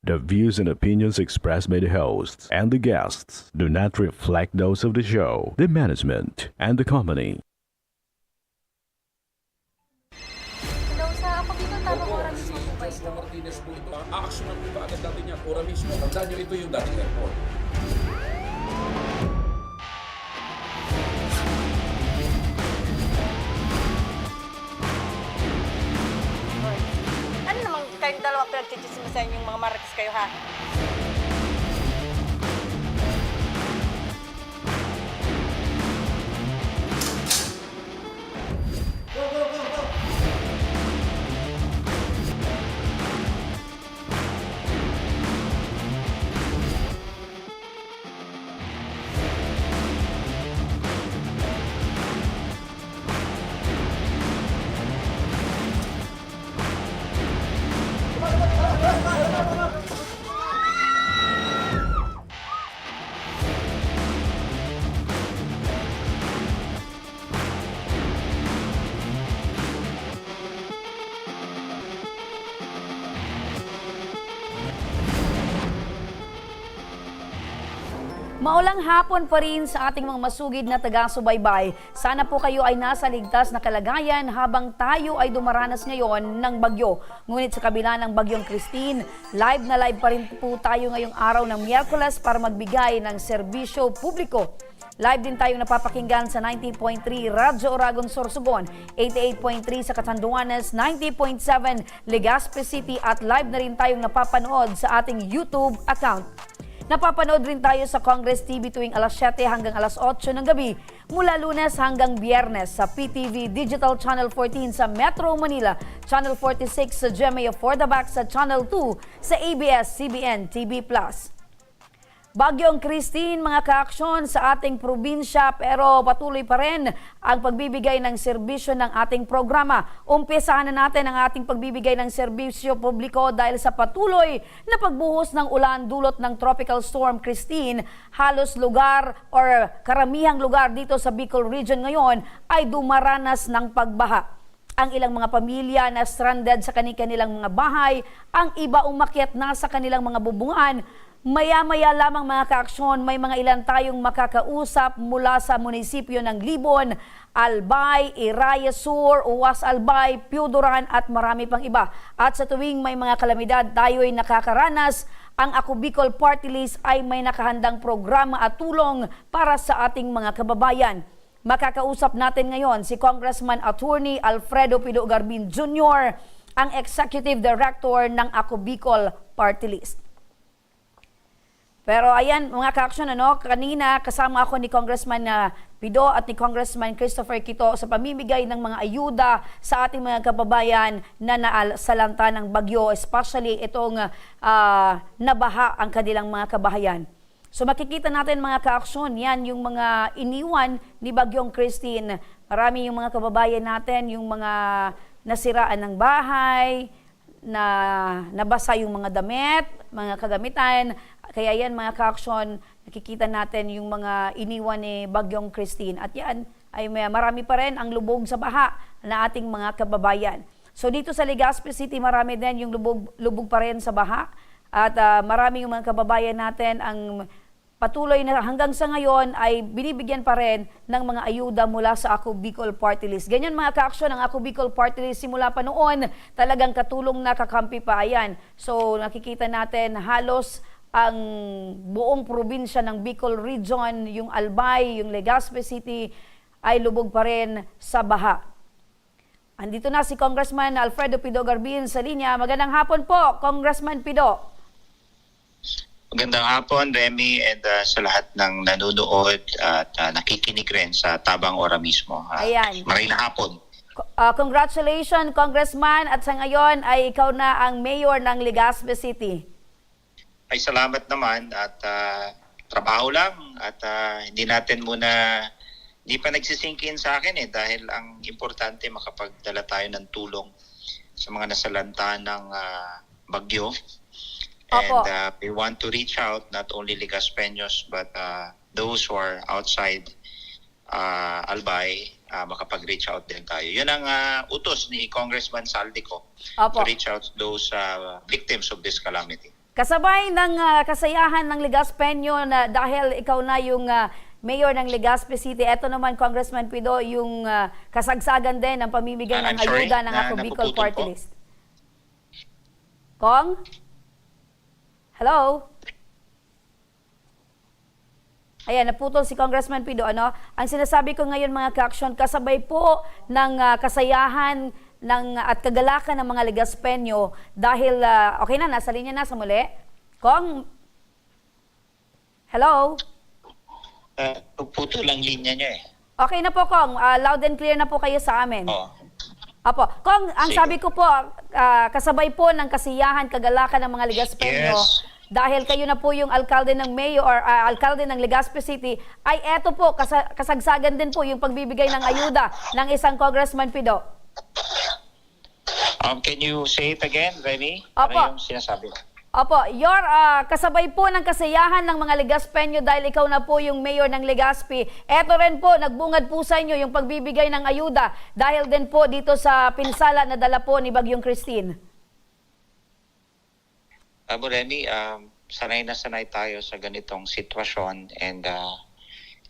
The views and opinions expressed by the hosts and the guests do not reflect those of the show, the management, and the company. Hello, sa ako dito, tamang oras mismo po ba ito? Joseph Martinez po ito. Aaksyonan po ba agad natin yan? Ora mismo. Tandaan nyo, ito yung dating airport. Ano naman kayong dalawa pinagchichismis sa inyong mga marites kayo, ha? Maulang hapon pa rin sa ating mga masugid na taga-subaybay. Sana po kayo ay nasa ligtas na kalagayan habang tayo ay dumaranas ngayon ng bagyo. Ngunit sa kabila ng bagyong Christine, live na live pa rin po tayo ngayong araw ng Miyerkules para magbigay ng serbisyo publiko. Live din tayong napapakinggan sa 90.3 Radyo Oragon Sorsogon, 88.3 sa Catanduanes, 90.7 Legazpi City at live na rin tayong napapanood sa ating YouTube account. Napapanood rin tayo sa Congress TV tuwing alas 7 hanggang alas 8 ng gabi mula Lunes hanggang Biyernes sa PTV Digital Channel 14 sa Metro Manila, Channel 46 sa GMA For the Back sa Channel 2 sa ABS-CBN TV+. Bagyong Christine, mga kaaksyon sa ating probinsya pero patuloy pa rin ang pagbibigay ng serbisyo ng ating programa. Umpisahan na natin ang ating pagbibigay ng serbisyo publiko dahil sa patuloy na pagbuhos ng ulan dulot ng Tropical Storm Christine. Halos lugar or karamihang lugar dito sa Bicol Region ngayon ay dumaranas ng pagbaha. Ang ilang mga pamilya na stranded sa kanilang mga bahay, ang iba umakyat na sa kanilang mga bubungan. Maya-maya lamang mga kaaksyon, may mga ilan tayong makakausap mula sa munisipyo ng Libon, Albay, Iraya Sur, Uwas Albay, Piudoran at marami pang iba. At sa tuwing may mga kalamidad tayo'y nakakaranas, ang Ako Bicol Party List ay may nakahandang programa at tulong para sa ating mga kababayan. Makakausap natin ngayon si Congressman Attorney Alfredo Pido Garbin Jr., ang Executive Director ng Ako Bicol Party List. Pero ayan mga kaaksyon, kanina kasama ako ni Congressman Pido at ni Congressman Christopher Quito sa pamimigay ng mga ayuda sa ating mga kababayan na naasalanta ng bagyo, especially itong nabaha ang kanilang mga kabahayan. So makikita natin mga kaaksyon, yan yung mga iniwan ni Bagyong Christine. Marami yung mga kababayan natin, yung mga nasiraan ng bahay, na nabasa yung mga damit, mga kagamitan. Kaya yan mga kaaksyon, nakikita natin yung mga iniwan ni Bagyong Christine. At yan ay marami pa rin ang lubog sa baha na ating mga kababayan. So dito sa Legazpi City, marami din yung lubog pa rin sa baha. At marami yung mga kababayan natin ang patuloy na hanggang sa ngayon ay binibigyan pa rin ng mga ayuda mula sa Ako Bicol Party List. Ganyan mga kaaksyon, ang Ako Bicol Party List simula pa noon, talagang katulong na kakampi pa ayan. So nakikita natin halos ang buong probinsya ng Bicol Region, yung Albay, yung Legazpi City ay lubog pa rin sa baha. Andito na si Congressman Alfredo Pido Garbin sa linya. Magandang hapon po, Congressman Pido. Magandang hapon, Remy, and sa lahat ng nanonood at nakikinig rin sa Tabang Ora mismo. Ayan. Marayang hapon. Congratulations, Congressman, at sa ngayon ay ikaw na ang mayor ng Legazpi City. Ay salamat naman at trabaho lang at hindi pa nagsisingkin sa akin dahil ang importante makapagdala tayo ng tulong sa mga nasalanta ng bagyo. Opo. And we want to reach out not only Legazpeños but those who are outside Albay, makapag-reach out din tayo. Yun ang utos ni Congressman Saldico, Opo. to reach out to those victims of this calamity. Kasabay ng kasayahan ng Legaspenyo na dahil ikaw na yung mayor ng Legazpi City, eto naman Congressman Pido, yung kasagsagan din ng pamimigay ng I'm sorry, ayuda ng na Ako Bicol napuputol Party po. List. Kong? Hello? Ayan, naputol si Congressman Pido. Ano? Ang sinasabi ko ngayon mga ka-action, kasabay po ng kasayahan at kagalakan ng mga Legaspenyo dahil, okay na, nasa linya na sa muli. Kong? Hello? Puto lang linya niya eh. Okay na po, Kong. Loud and clear na po kayo sa amin. Oh. Apo. Kong, ang Sige. sabi ko po, kasabay po ng kasiyahan, kagalakan ng mga Legaspenyo, Yes. dahil kayo na po yung alkalde ng mayor or alkalde ng Legazpi City, ay eto po, kasagsagan din po yung pagbibigay ng ayuda ng isang Congressman Pido. Can you say it again, Remy? Opo. Ano yung sinasabi? Opo, kasabay po ng kasiyahan ng mga Legaspenyo dahil ikaw na po yung mayor ng Legazpi. Eto rin po, nagbungad po sa inyo yung pagbibigay ng ayuda dahil din po dito sa pinsala na dala po ni Bagyong Christine. Remy, sanay na sanay tayo sa ganitong sitwasyon and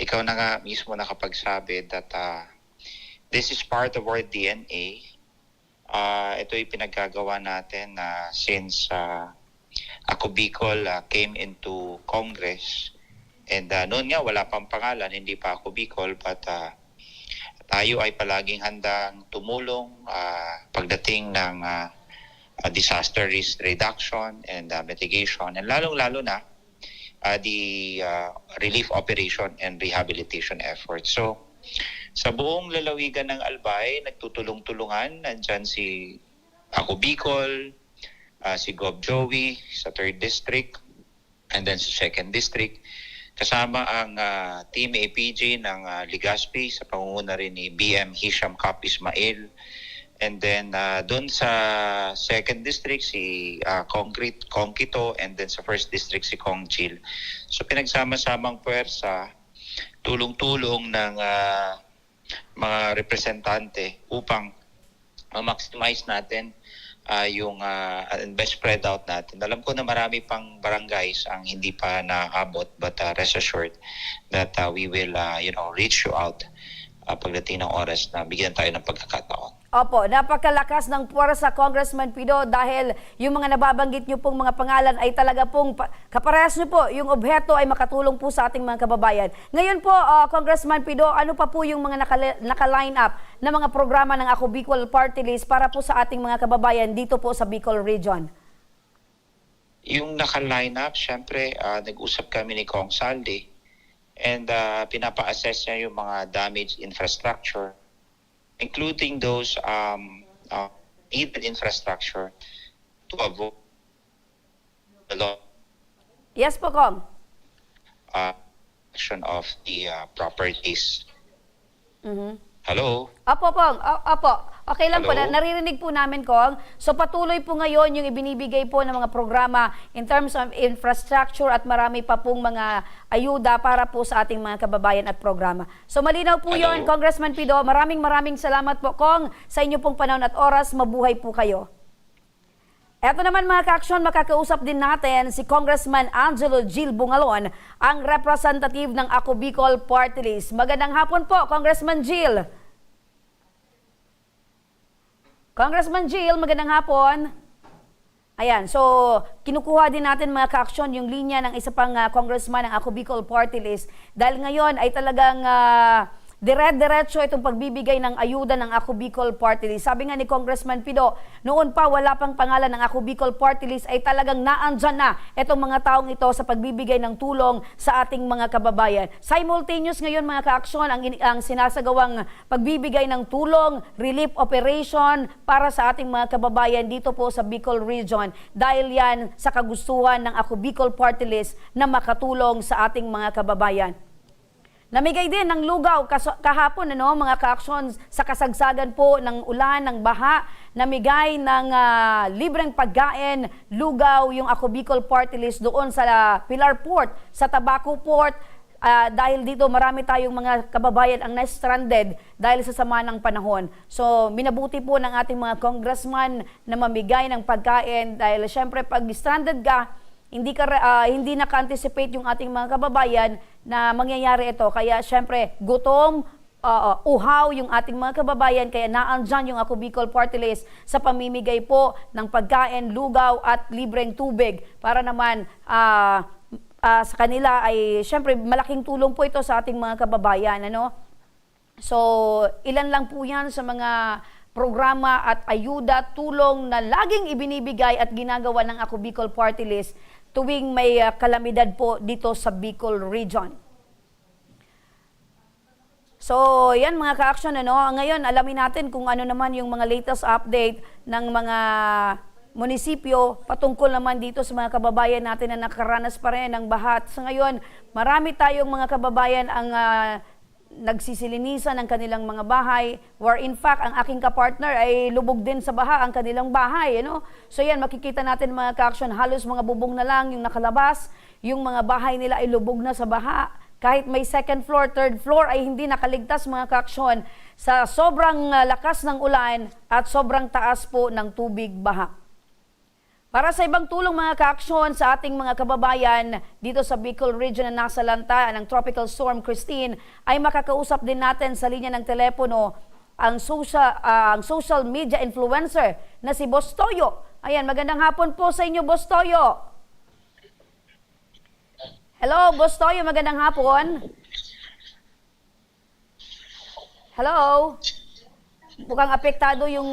ikaw na nga mismo nakapagsabi that this is part of our DNA. Ito'y pinaggagawa natin since Ako Bicol came into Congress and noon nga wala pang pangalan, hindi pa Ako Bicol, but tayo ay palaging handang tumulong pagdating ng disaster risk reduction and mitigation, and lalong-lalo na the relief operation and rehabilitation efforts. So, sa buong lalawigan ng Albay, nagtutulong-tulungan. Nandyan si Ako Bicol, si Gob Joey sa 3rd District, and then sa 2nd District. Kasama ang Team APG ng Legazpi sa pangunguna rin ni BM Hisham Kap Ismail. And then doon sa 2nd District si Kong Kito, and then sa 1st District si Kong Jill. So pinagsama-samang puwersa, tulong-tulong ng mga representante upang ma-maximize natin yung best spread out natin. Alam ko na marami pang barangays ang hindi pa naabot, but rest assured that we will reach you out pagdating ng oras na bigyan tayo ng pagkakataon. Opo, napakalakas ng puwersa, Congressman Pido, dahil yung mga nababanggit niyo pong mga pangalan ay talaga pong kaparehas niyo po, yung obheto ay makatulong po sa ating mga kababayan. Ngayon po, Congressman Pido, ano pa po yung mga naka-line up na mga programa ng Ako Bicol Party List para po sa ating mga kababayan dito po sa Bicol Region? Yung naka-line up, syempre, nag-usap kami ni Kong Saldi and pinapa-assess niya yung mga damaged infrastructure, including those needed infrastructure to avoid the law Yes po, Kong. action of the properties. Mhm. Hello? Apo, Pong. Apo. Okay lang po. Hello? Naririnig po namin, Kong. So patuloy po ngayon yung ibinibigay po ng mga programa in terms of infrastructure at marami pa pong mga ayuda para po sa ating mga kababayan at programa. So malinaw po Hello? yon, Congressman Pido. Maraming salamat po, Kong, sa inyo pong panahon at oras. Mabuhay po kayo. Eto naman mga ka-aksyon, makakausap din natin si Congressman Angelo Gil Bungalon, ang representative ng Ako Bicol Party List. Magandang hapon po, Congressman Gil. Congressman Gil, magandang hapon. Ayan, so kinukuha din natin mga ka-aksyon yung linya ng isa pang congressman ng Ako Bicol Party List dahil ngayon ay talagang dire-diretso itong pagbibigay ng ayuda ng Ako Bicol Party List. Sabi nga ni Congressman Pido, noon pa wala pang pangalan ng Ako Bicol Party List ay talagang naandyan na itong mga taong ito sa pagbibigay ng tulong sa ating mga kababayan. Simultaneous ngayon mga ka-aksyon ang sinasagawang pagbibigay ng tulong, relief operation para sa ating mga kababayan dito po sa Bicol Region dahil yan sa kagustuhan ng Ako Bicol Party List na makatulong sa ating mga kababayan. Namigay din ng lugaw kahapon mga ka-aksyon sa kasagsagan po ng ulan, ng baha, namigay ng libreng pagkain, lugaw yung Ako Bicol Party List doon sa Pilar Port, sa Tabaco Port, dahil dito marami tayong mga kababayan ang na-stranded dahil sa sama ng panahon. So minabuti po ng ating mga congressman na mamigay ng pagkain dahil syempre pag stranded ka, hindi naka-anticipate yung ating mga kababayan na mangyayari ito. Kaya syempre, gutom, uhaw yung ating mga kababayan, kaya naandyan yung Ako Bicol Party List sa pamimigay po ng pagkain, lugaw at libreng tubig para naman sa kanila ay syempre malaking tulong po ito sa ating mga kababayan. Ano? So, ilan lang po yan sa mga programa at ayuda, tulong na laging ibinibigay at ginagawa ng Ako Bicol Party List tuwing may kalamidad po dito sa Bicol Region. So, yan mga ka-action, ano? Ngayon, alamin natin kung ano naman yung mga latest update ng mga munisipyo patungkol naman dito sa mga kababayan natin na nakaranas pa rin ng baha. Sa ngayon, marami tayong mga kababayan ang nagsisilinisan ng kanilang mga bahay, where in fact, ang aking kapartner ay lubog din sa baha ang kanilang bahay. Ano? So yan, makikita natin mga ka-action, halos mga bubong na lang yung nakalabas, yung mga bahay nila ay lubog na sa baha. Kahit may second floor, third floor ay hindi nakaligtas mga ka-aksyon sa sobrang lakas ng ulan at sobrang taas po ng tubig baha. Para sa ibang tulong mga ka-aksyon sa ating mga kababayan dito sa Bicol Region na nasa lanta ng Tropical Storm Christine, ay makakausap din natin sa linya ng telepono ang social media influencer na si Boss Toyo. Ayan, magandang hapon po sa inyo, Boss Toyo. Hello, Boss Toyo, magandang hapon. Hello. Mukhang apektado yung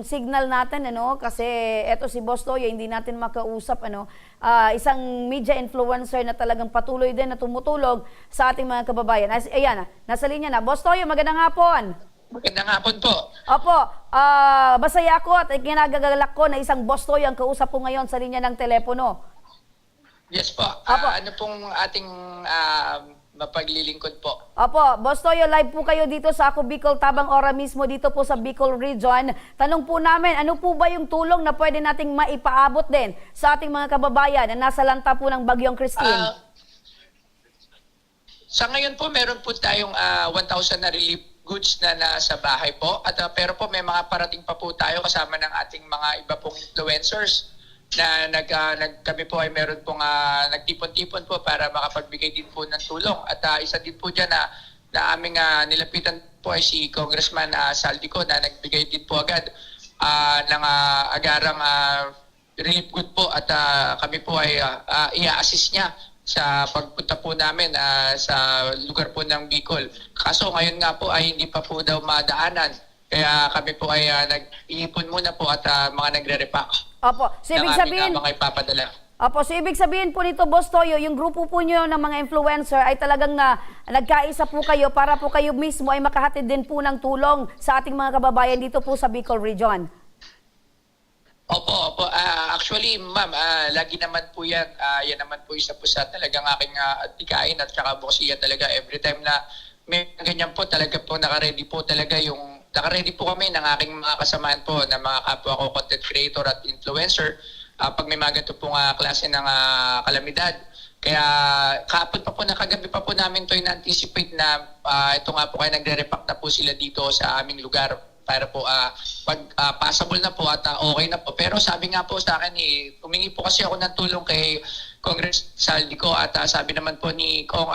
signal natin, ano? Kasi eto si Boss Toyo, hindi natin makausap, ano? Isang media influencer na talagang patuloy din na tumutulong sa ating mga kababayan. Ayan, nasa linya na. Boss Toyo, magandang hapon. Magandang hapon po. Opo, masaya ako at kinagagalak ko na isang Boss Toyo ang kausap ko ngayon sa linya ng telepono. Yes po. Apo. Ano pong ating mapaglilingkod po? Opo, Boss Toyo, live po kayo dito sa Ako Bicol Tabang Ora mismo dito po sa Bicol Region. Tanong po namin, ano po ba yung tulong na pwede nating maipaabot din sa ating mga kababayan na nasa lanta po ng Bagyong Christine? Sa ngayon po, meron po tayong 1,000 na relief goods na nasa bahay po. At pero po may mga parating pa po tayo kasama ng ating mga iba pong influencers na kami po ay meron pong nagtipon-tipon po para makapagbigay din po ng tulong. At isa din po dyan na aming nilapitan po ay si Congressman Saldico na nagbigay din po agad ng agarang relief good po at kami po ay i-assist niya sa pagpunta po namin sa lugar po ng Bicol. Kaso ngayon nga po ay hindi pa po daw madaanan. Kaya kami po ay nag-iipon muna po at mga nagre-repack. Opo, so ibig sabihin, mga ipapadala. Opo, so ibig sabihin po nito, Boss Toyo, yung grupo po nyo ng mga influencer ay talagang nagkaisa po kayo para po kayo mismo ay makahatid din po ng tulong sa ating mga kababayan dito po sa Bicol Region. Opo. Actually, ma'am, lagi naman po yan. Yan naman po isa po sa talagang aking tikain at saka buksiya talaga. Every time na may ganyan po, talaga po nakaready po talaga nakaready po kami ng aking mga kasamaan po na mga kapwa ko content creator at influencer pag may mga ganito pong klase ng kalamidad. Kaya kahapon pa po, kagabi pa po namin ito na-anticipate na ito nga po kayo nagre-repack na po sila dito sa aming lugar para po pag passable na po at okay na po. Pero sabi nga po sa akin, humingi po kasi ako ng tulong kay Congress Saldico at sabi naman po ni Kong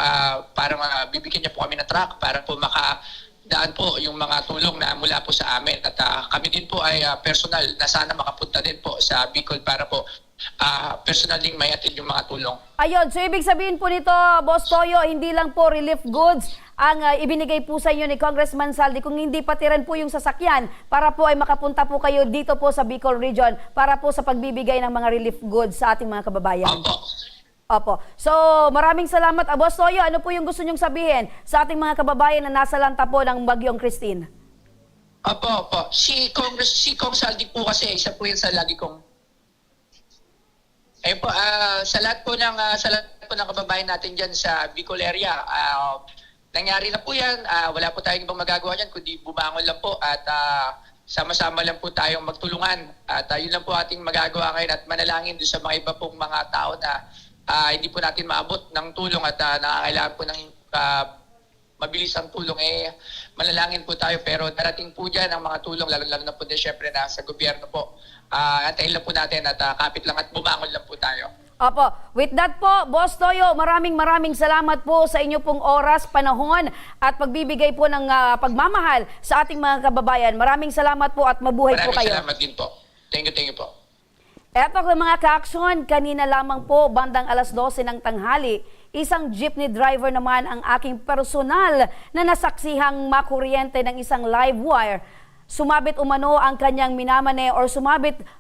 parang bibigyan niya po kami ng truck para po makadaan po yung mga tulong na mula po sa amin. At kami din po ay personal na sana makapunta din po sa Bicol para po personal din may atid yung mga tulong. Ayun, so ibig sabihin po nito, Boss Toyo, hindi lang po relief goods ang ibinigay po sa inyo ni Congressman Saldi, kung hindi pati rin po yung sasakyan para po ay makapunta po kayo dito po sa Bicol Region para po sa pagbibigay ng mga relief goods sa ating mga kababayan. Opo. So, maraming salamat, Boss Toyo. Ano po yung gusto nyong sabihin sa ating mga kababayan na nasa lanta po ng Bagyong Christine? Opo. Si Kong Saldi po kasi isa po yan sa lagi kong po, sa lahat po ng kababayan natin diyan sa Bicol area, nangyari na po 'yan. Wala po tayong ibang magagawa diyan kundi bumangon lang po at sama-sama lang po tayong magtulungan. At yun lang po ating magagawa ngayon at manalangin doon sa mga iba pong mga tao na hindi po natin maabot ng tulong at nangangailangan po ng mabilis ang tulong, manalangin po tayo. Pero darating po dyan ang mga tulong, lalo-lalo na po din syempre na sa gobyerno po. Antayin lang po natin at kapit lang at bumangon lang po tayo. Opo. With that po, Boss Toyo, maraming salamat po sa inyo pong oras, panahon at pagbibigay po ng pagmamahal sa ating mga kababayan. Maraming salamat po at mabuhay po Maraming kayo. salamat din po. Thank you po. Eto ko mga ka-aksyon, kanina lamang po, bandang alas 12 ng tanghali, isang jeepney driver naman ang aking personal na nasaksihang makuryente ng isang live wire. Sumabit umano ang kanyang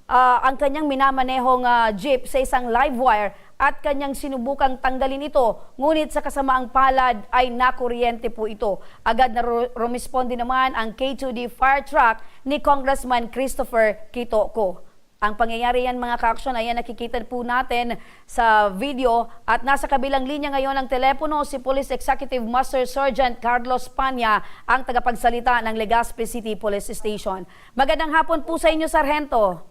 ang kanyang minamanehong jeep sa isang live wire at kanyang sinubukang tanggalin ito. Ngunit sa kasamaang palad ay nakuryente po ito. Agad na rumisponde naman ang K2D fire truck ni Congressman Christopher Quitoco. Ang pangyayari yan mga ka-aksyon, ayan nakikita po natin sa video at nasa kabilang linya ngayon ng telepono si Police Executive Master Sergeant Carlos Panya, ang tagapagsalita ng Legazpi City Police Station. Magandang hapon po sa inyo, Sargento.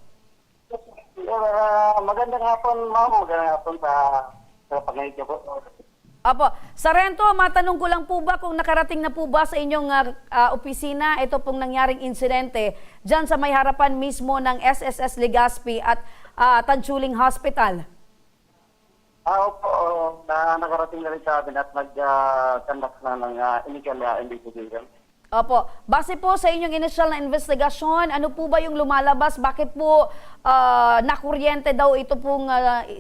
Magandang hapon, ma'am. Magandang hapon sa pag-ngayon niyo po. Apo, Sargento, matanong ko lang po ba kung nakarating na po ba sa inyong opisina ito pong nangyaring insidente dyan sa may harapan mismo ng SSS Legazpi at Tanchuling Hospital? Opo, nakarating na rin sa atin at nag-conduct na ng initial investigation. Opo, base po sa inyong initial na investigasyon, ano po ba yung lumalabas? Bakit po nakuryente daw ito pong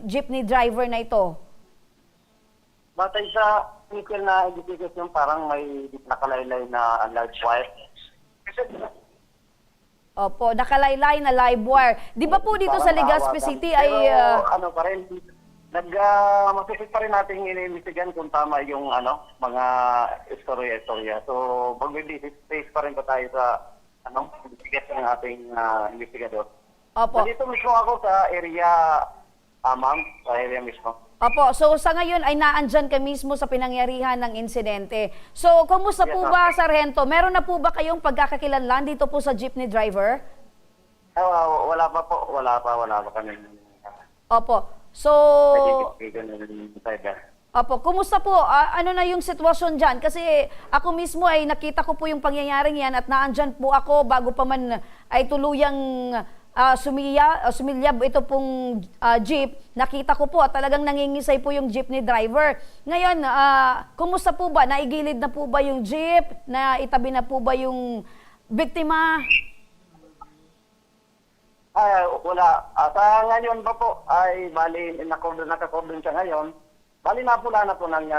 jeepney driver na ito? Batay sa initial na investigation, parang may nakalaylay na large wire. Opo, nakalaylay na live wire. Di ba po dito sa Legazpi City ay... Pero ano pa rin, masipit pa rin natin inimbestigan kung tama yung mga istorya. So, mag-face pa rin pa tayo sa investigation ng ating investigador. Opo. Dito mismo ako sa area, ma'am, sa area mismo. Opo, so sa ngayon ay naandyan ka mismo sa pinangyarihan ng insidente. So, kumusta po ba, Sargento? Meron na po ba kayong pagkakakilanlan dito po sa jeepney driver? Wala pa po. Wala pa kami. Opo. So, opo, kumusta po? Ano na yung sitwasyon dyan? Kasi ako mismo ay nakita ko po yung pangyayaring yan at naandyan po ako bago pa man ay tuluyang sumilyab ito pong jeep. Nakita ko po at talagang nangingisay po yung jeepney driver. Ngayon, kumusta po ba? Naigilid na po ba yung jeep? Naitabi na po ba yung biktima? Wala. Sa ngayon ba po ay bali nakakordon siya ngayon. Bali napula na po ng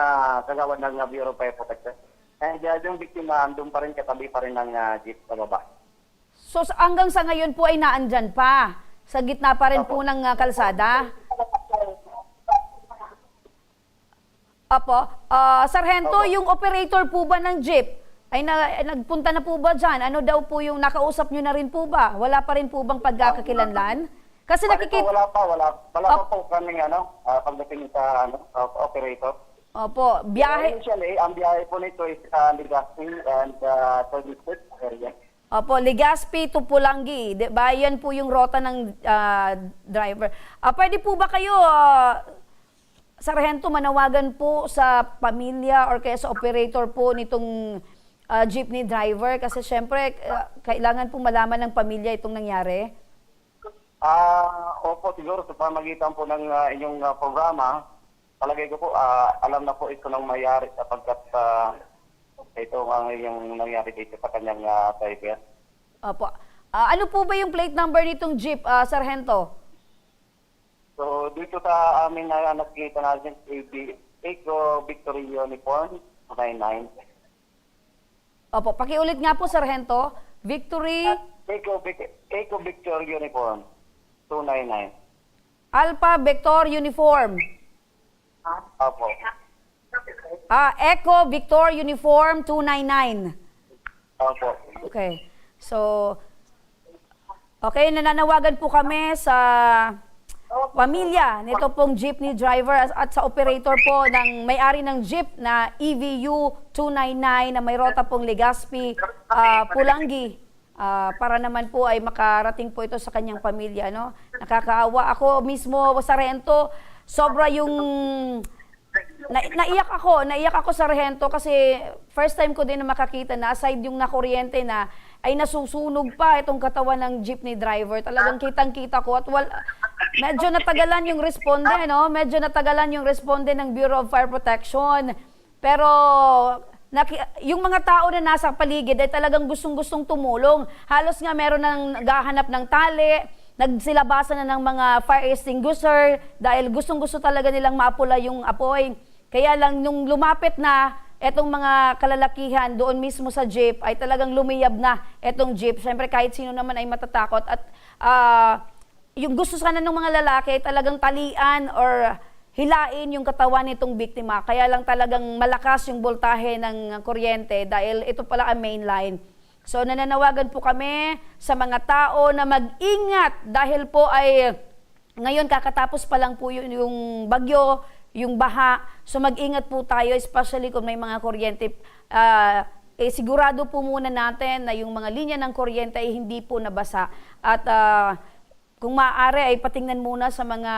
kagawad ng Bureau of Fire Protection. And yung biktima andun pa rin, katabi pa rin ng jeep sa baba. So hanggang sa ngayon po ay naandyan pa. Sa gitna pa rin po ng kalsada. Apo, Sargento, yung operator po ba ng jeep ay nagpunta na po ba dyan? Ano daw po yung nakausap nyo na rin po ba? Wala pa rin po bang pagkakakilanlan? Kasi nakikita... Wala pa po kaming pagdating sa operator. Opo, biyahe... Initially, ang biyahe po nito is Legazpi and Service area. Opo, Legazpi to Pulangi. Diba? Yan po yung rota ng driver. Pwede po ba kayo, Sargento, manawagan po sa pamilya or kaya sa operator po nitong jeepney driver? Kasi syempre, kailangan po malaman ng pamilya itong nangyari. Opo, siguro sa pamagitan po ng inyong programa, palagay ko po, alam na po ito ng mayari sapagkat ito ang yung nangyari dito sa kanyang driver. Opo. Ano po ba yung plate number nitong jeep, Sargento? So, dito sa amin na nakikita natin, Eco Victory Uniform 99. Opo, pakiulit nga po, Sargento. Victory... Eco Victory Uniform 299. Alpha Vector Uniform. Opo. Echo Victor Uniform 299. Opo. Okay. So, okay, nananawagan po kami sa pamilya nito pong jeepney driver at sa operator po ng may-ari ng jeep na EVU 299 na may rota pong Legazpi, Pulangi. Para naman po ay makarating po ito sa kanyang pamilya, no? Nakakaawa ako mismo, Sargento, sobra yung naiyak ako Sargento kasi first time ko din na makakita na aside yung nakuryente na ay nasusunog pa itong katawan ng jeepney driver. Talagang kitang-kita ko at medyo natagalan yung responde, no? Medyo natagalan yung responde ng Bureau of Fire Protection. Pero yung mga tao na nasa paligid ay talagang gustong-gustong tumulong. Halos nga meron nang naghahanap ng tali, nagsilabasan na ng mga fire extinguisher dahil gustong-gusto talaga nilang mapula yung apoy. Kaya lang nung lumapit na etong mga kalalakihan doon mismo sa jeep ay talagang lumiyab na etong jeep. Siyempre kahit sino naman ay matatakot at yung gusto sana ng mga lalaki ay talagang talian or hilain yung katawan nitong biktima. Kaya lang talagang malakas yung voltahe ng kuryente dahil ito pala ang main line. So nananawagan po kami sa mga tao na mag-ingat dahil po ay ngayon kakatapos pa lang po yung bagyo, yung baha. So mag-ingat po tayo, especially kung may mga kuryente. Sigurado po muna natin na yung mga linya ng kuryente ay hindi po nabasa. At kung maaari ay patingnan muna sa mga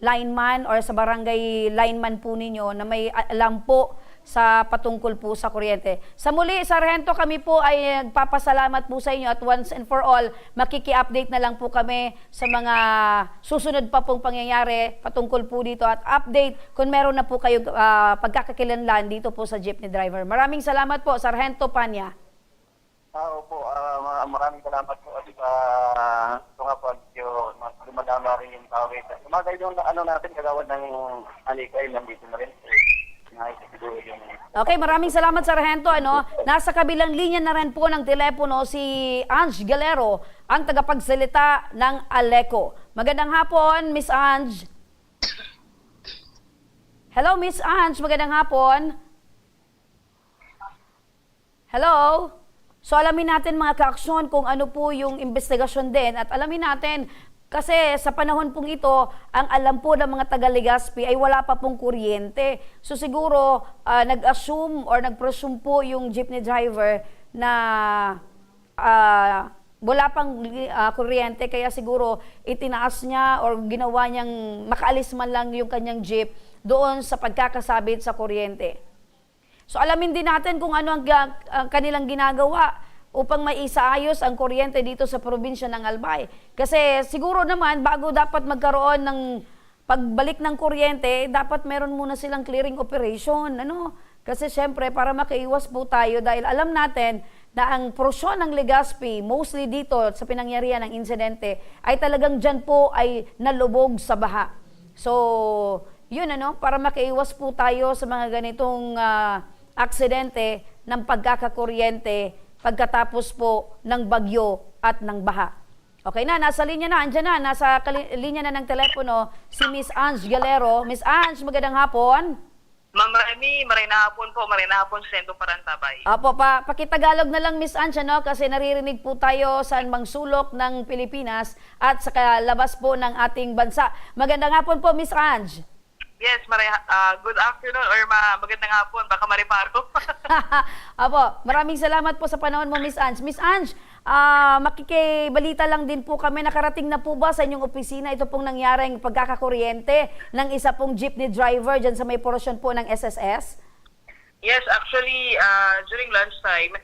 lineman or sa barangay lineman po ninyo na may alam po sa patungkol po sa kuryente. Sa muli, Sargento, kami po ay nagpapasalamat po sa inyo at once and for all, makiki-update na lang po kami sa mga susunod pa pong pangyayari patungkol po dito at update kung meron na po kayo pagkakakilanlan dito po sa jeepney driver. Maraming salamat po, Sargento Panya. Opo, maraming salamat po at ito nga po yung dumadama rin yung tawid. Sumagay yung natin kagawad ng alikay nandito na rin. Okay, maraming salamat Sargento. Nasa kabilang linya na rin po ng telepono si Ange Galero, ang tagapagsalita ng Aleco. Magandang hapon, Miss Ange. Hello, Miss Ange. Magandang hapon. Hello. So alamin natin mga kaaksyon kung ano po yung investigasyon din at alamin natin kasi sa panahon pong ito, ang alam po ng mga taga-Legazpi ay wala pa pong kuryente. So siguro nag-assume or nag-presume po yung jeepney driver na wala pang kuryente kaya siguro itinaas niya or ginawa niyang makaalis man lang yung kanyang jeep doon sa pagkakasabit sa kuryente. So alamin din natin kung ano ang kanilang ginagawa upang maisaayos ang kuryente dito sa probinsya ng Albay. Kasi siguro naman bago dapat magkaroon ng pagbalik ng kuryente, dapat meron muna silang clearing operation. Kasi syempre para makaiwas po tayo dahil alam natin na ang porosyon ng Legazpi, mostly dito sa pinangyarihan ng insidente, ay talagang dyan po ay nalubog sa baha. So yun para makaiwas po tayo sa mga ganitong aksidente ng pagkakakuryente pagkatapos po ng bagyo at ng baha. Okay na, nasa linya na, andyan na, nasa linya na ng telepono si Miss Ange Galero. Miss Ange, magandang hapon. Ma'am Remy, marina hapon sa Sendo Parantabay. Opo, pakitagalog na lang Miss Ange, kasi naririnig po tayo sa anumang sulok ng Pilipinas at sa labas po ng ating bansa. Magandang hapon po, Miss Ange. Yes, good afternoon or magandang hapon, baka mariparo. Apo, maraming salamat po sa panahon mo, Miss Ange. Miss Ange, makikibalita lang din po kami, nakarating na po ba sa inyong opisina ito pong nangyaring pagkakakuryente ng isa pong jeepney driver dyan sa may porosyon po ng SSS? Yes, actually, during lunchtime,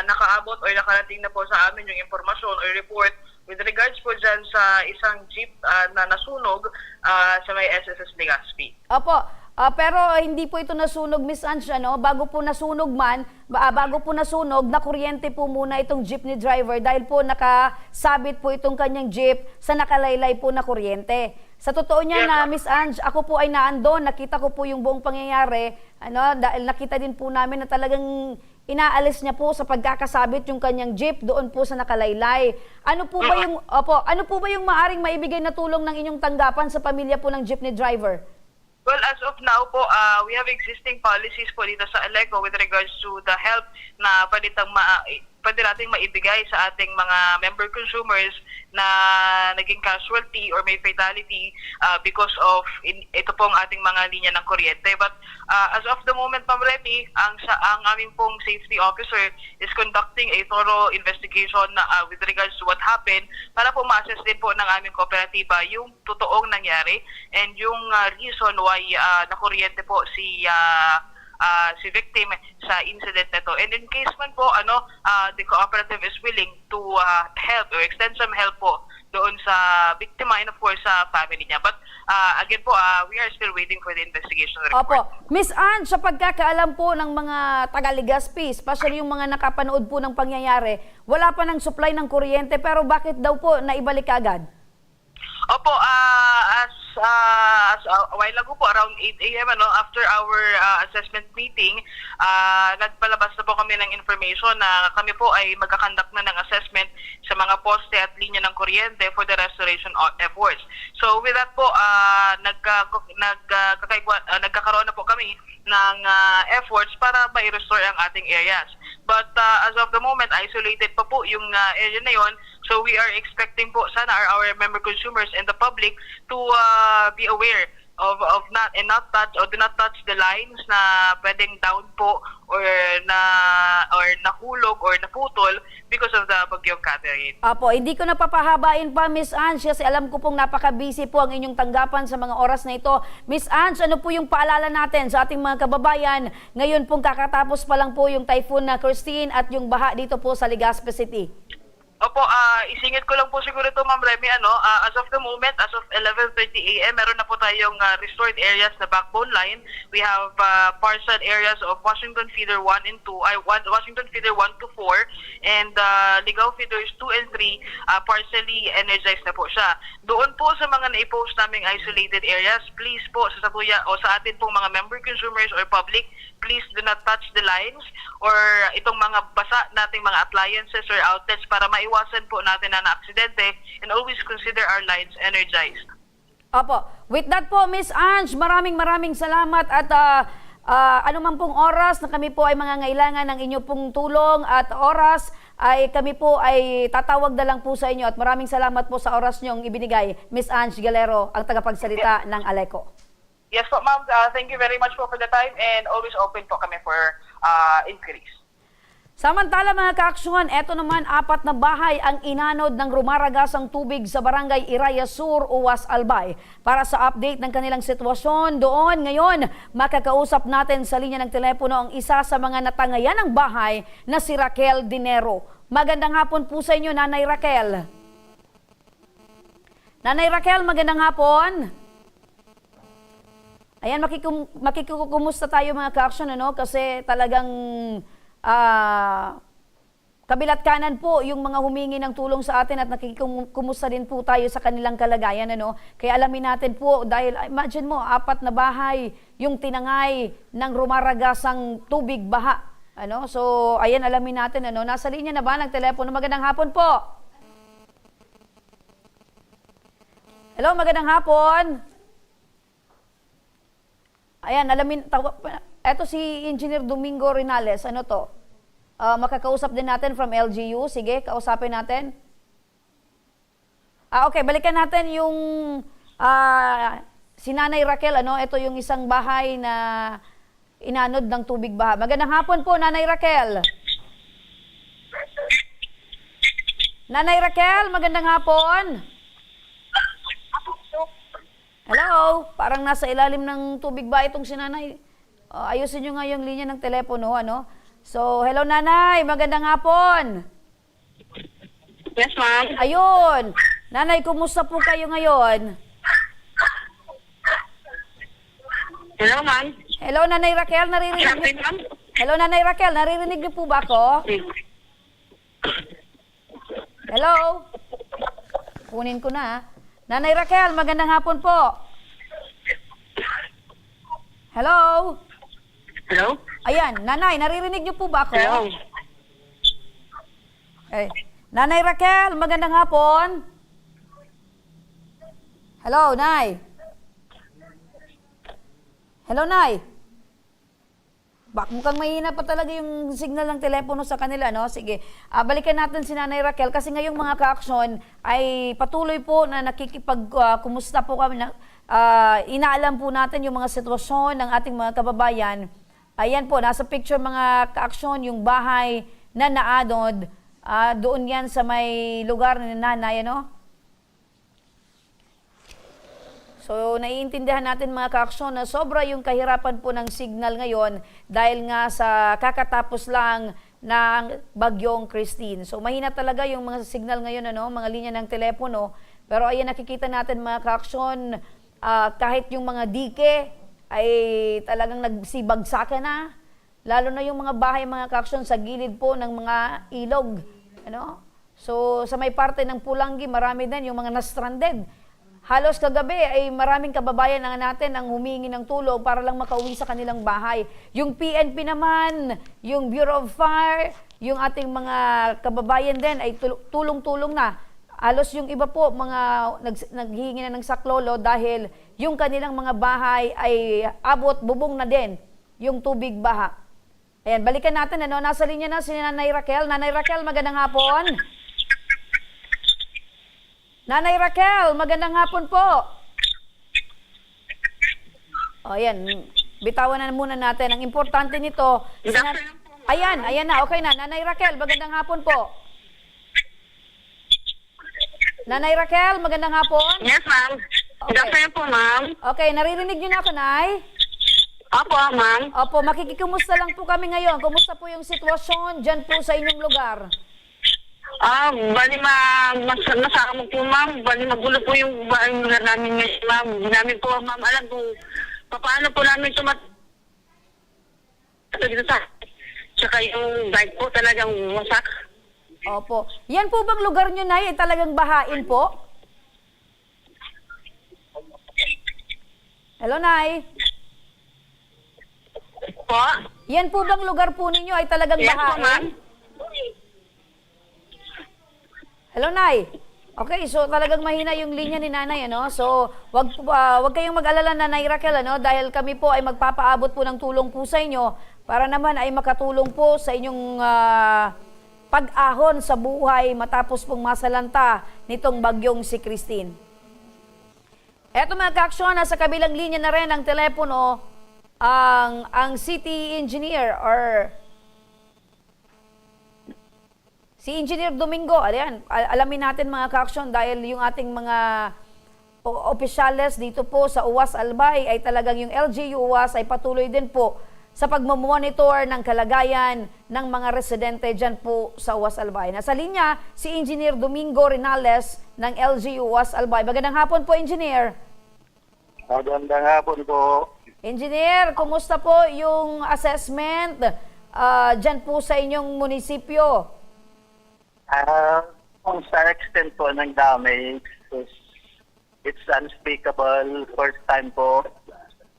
nakaabot or nakarating na po sa amin yung impormasyon or report with regards po dyan sa isang jeep na nasunog sa may SSS Legazpi. Opo, pero hindi po ito nasunog, Miss Ange, bago po nasunog, nakuryente po muna itong jeepney driver dahil po nakasabit po itong kanyang jeep sa nakalaylay po na kuryente. Sa totoo niya na, Miss Ange, ako po ay naandon, nakita ko po yung buong pangyayari, dahil nakita din po namin na talagang inaalis niya po sa pagkakasabit yung kanyang jeep doon po sa nakalaylay. Ano po ba yung maaring maibigay na tulong ng inyong tanggapan sa pamilya po ng jeepney driver? Well, as of now po, we have existing policies po dito sa Aleco with regards to the help na pwede nating maibigay sa ating mga member consumers na naging casualty or may fatality because of ito pong ating mga linya ng kuryente. But as of the moment, Ma'am Remy, ang aming pong safety officer is conducting a thorough investigation with regards to what happened para po ma-assess din po ng aming kooperatiba yung totoong nangyari and yung reason why nakuryente po si victim sa incident na to. And in case man po, the cooperative is willing to help or extend some help po doon sa biktima and of course sa family niya. But again po, we are still waiting for the investigation report. Opo. Miss Ann, sa pagkakaalam po ng mga taga-Legazpi, especially yung mga nakapanood po ng pangyayari, wala pa ng supply ng kuryente pero bakit daw po naibalik agad? Opo, as a while ago po, around 8 a.m., after our assessment meeting, nagpalabas na po kami ng information na kami po ay magkakandak na ng assessment sa mga poste at linya ng kuryente for the restoration efforts. So with that po, nagkakaroon na po kami ng efforts para ma-restore ang ating areas. But as of the moment, isolated pa po yung area na yon. So we are expecting po sana our member consumers and the public to be aware of not touch or do not touch the lines na pwedeng down po or nahulog or naputol because of the Bagyong Catherine. Apo, hindi ko napapahabain pa, Miss Ange, kasi alam ko pong napaka-busy po ang inyong tanggapan sa mga oras na ito. Miss Ange, ano po yung paalala natin sa ating mga kababayan? Ngayon pong kakatapos pa lang po yung Typhoon na Christine at yung baha dito po sa Legazpi City. Opo, isingit ko lang po siguro ito, Ma'am Remy, as of the moment, as of 11:30 a.m., meron na po tayong restored areas na backbone line. We have partial areas of Washington Feeder 1 and 2, Washington Feeder 1 to 4, and Ligao Feeders 2 and 3, partially energized na po siya. Doon po sa mga na-post naming isolated areas, please po sa Satuya o sa atin pong mga member consumers or public, please do not touch the lines or itong mga basa nating mga appliances or outlets para maiwasan po natin na aksidente, and always consider our lines energized. Opo. With that po, Miss Ange, maraming salamat at anuman pong oras na kami po ay mangangailangan ng inyo pong tulong at oras, ay kami po ay tatawag na lang po sa inyo at maraming salamat po sa oras nyong ibinigay, Miss Ange Galero, ang tagapagsalita ng Aleco. Yes po, ma'am. Thank you very much po for the time and always open po kami for inquiries. Samantala mga kaaksyon, eto naman 4 na bahay ang inanod ng rumaragasang tubig sa barangay Iraya Sur, Uwas, Albay. Para sa update ng kanilang sitwasyon doon ngayon, makakausap natin sa linya ng telepono ang isa sa mga natangayan ng bahay na si Raquel Dinero. Magandang hapon po sa inyo, Nanay Raquel. Nanay Raquel, magandang hapon. Ayan, makikukumusta tayo mga kaaksyon, kasi talagang kabilat kanan po yung mga humingi ng tulong sa atin at nakikumusta din po tayo sa kanilang kalagayan. Kaya alamin natin po, dahil imagine mo, 4 na bahay yung tinangay ng rumaragasang tubig baha. So, ayan, alamin natin. Nasa linya na ba ng telepono? Magandang hapon po. Hello, magandang hapon. Ayan, alamin, eto si Engineer Domingo Rinales, makakausap din natin from LGU. Sige, kausapin natin. Okay, balikan natin yung si Nanay Raquel, ito yung isang bahay na inanod ng tubig baha. Magandang hapon po, Nanay Raquel. Nanay Raquel, magandang hapon. Hello, parang nasa ilalim ng tubig ba itong si Nanay? Ayusin nyo nga yung linya ng telepono, So, hello Nanay, magandang hapon. Yes, ma'am. Ayun. Nanay, kumusta po kayo ngayon? Hello, ma'am. Hello, Nanay Raquel, naririnig niyo? Ma'am. Hello, Nanay Raquel, naririnig niyo po ba ako? Hello? Kunin ko na. Nanay Raquel, magandang hapon po. Hello? Hello? Ayan, Nanay, naririnig niyo po ba ako? Hello? Okay. Nanay Raquel, magandang hapon. Hello, Nay. Hello, Nay. Mukhang mahina pa talaga yung signal ng telepono sa kanila, no? Sige, balikan natin si Nanay Raquel kasi ngayong mga ka-aksyon ay patuloy po na kumusta po kami, inaalam po natin yung mga sitwasyon ng ating mga kababayan. Ayan po, nasa picture mga ka-aksyon, yung bahay na naanod, doon yan sa may lugar ni Nanay, ano? So, naiintindihan natin mga ka-aksyon na sobra yung kahirapan po ng signal ngayon dahil nga sa kakatapos lang ng bagyong Christine. So, mahina talaga yung mga signal ngayon, ano, mga linya ng telepono. Pero ayan, nakikita natin mga ka-aksyon, kahit yung mga dike ay talagang nagsibagsakan na. Lalo na yung mga bahay mga ka-aksyon sa gilid po ng mga ilog. Ano? So, sa may parte ng Pulangi, marami din yung mga na-stranded. Halos kagabi ay maraming kababayan natin ang humingi ng tulong para lang makauwi sa kanilang bahay. Yung PNP naman, yung Bureau of Fire, yung ating mga kababayan din ay tulong-tulong na. Halos yung iba po, mga naghihingi na ng saklolo dahil yung kanilang mga bahay ay abot bubong na din yung tubig baha. Ayan, balikan natin, ano, nasa linya na si Nanay Raquel. Nanay Raquel, magandang hapon. Nanay Raquel, magandang hapon po. O, yan. Bitawan na muna natin. Ang importante nito, ayan na. Okay na. Nanay Raquel, magandang hapon po. Nanay Raquel, magandang hapon. Yes, ma'am. Good afternoon po, ma'am. Okay, naririnig niyo na ako, Nay? Opo, ma'am. Opo, makikikumusta lang po kami ngayon. Kumusta po yung sitwasyon dyan po sa inyong lugar? Bali masama po, ma'am. Bali magulo po yung lugar namin ngayon, ma'am. Hindi namin po, ma'am, alam kung paano po namin tsaka yung bike po talagang wasak. Opo. Yan po bang lugar nyo, Nay, ay talagang bahain po? Hello, Nay? Po? Yan po bang lugar po ninyo ay talagang Yes po, ma'am. bahain? Hello, Nay. Okay, so talagang mahina yung linya ni Nanay, ano? So, wag kayong mag-alala, Nanay Raquel, ano? Dahil kami po ay magpapaabot po ng tulong po sa inyo para naman ay makatulong po sa inyong pag-ahon sa buhay matapos pong masalanta nitong bagyong si Christine. Eto mga ka-aksyon, nasa kabilang linya na rin ang telepono ang city engineer or si Engineer Domingo. Ayan, alamin natin mga ka-aksyon dahil yung ating mga opisyales dito po sa UWAS Albay ay talagang yung LGU UWAS ay patuloy din po sa pagmamonitor ng kalagayan ng mga residente dyan po sa UWAS Albay. Nasa linya si Engineer Domingo Rinales ng LGU UWAS Albay. Magandang hapon po, Engineer. Magandang hapon po. Engineer, kumusta po yung assessment dyan po sa inyong munisipyo? Kung sa extent po ng damage, it's unspeakable. First time po,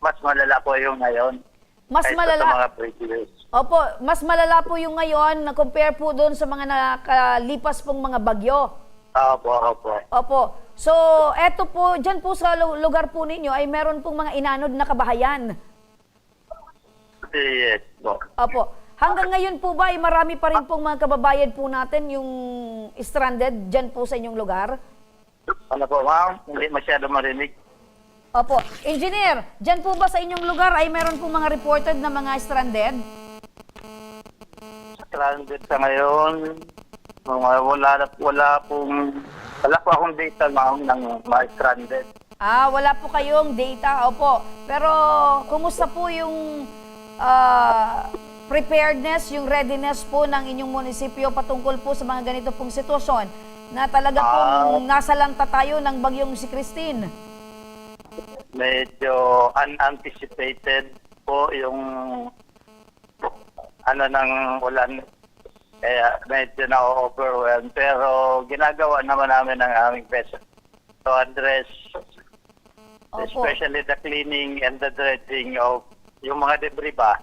mas malala po yung ngayon. Mas malala? Sa mga previous. Opo, mas malala po yung ngayon na compare po doon sa mga nakalipas pong mga bagyo. Opo. Opo. So, eto po, dyan po sa lugar po ninyo ay meron pong mga inanod na kabahayan. Yes po. Opo. Hanggang ngayon po ba ay marami pa rin pong mga kababayan po natin yung stranded dyan po sa inyong lugar? Ano po, ma'am? Hindi masyado marinig. Opo. Engineer, dyan po ba sa inyong lugar ay meron pong mga reported na mga stranded? Stranded sa ngayon, wala po akong data, ma'am, ng mga stranded. Wala po kayong data, opo. Pero kumusta po yung preparedness, yung readiness po ng inyong munisipyo patungkol po sa mga ganito pong sitwasyon na talaga pong nasalanta tayo ng bagyong si Christine? Medyo unanticipated po yung ng ulan. Kaya medyo na-overwhelmed. Pero ginagawa naman namin ang aming best to address especially the cleaning and the dredging of yung mga debris ba.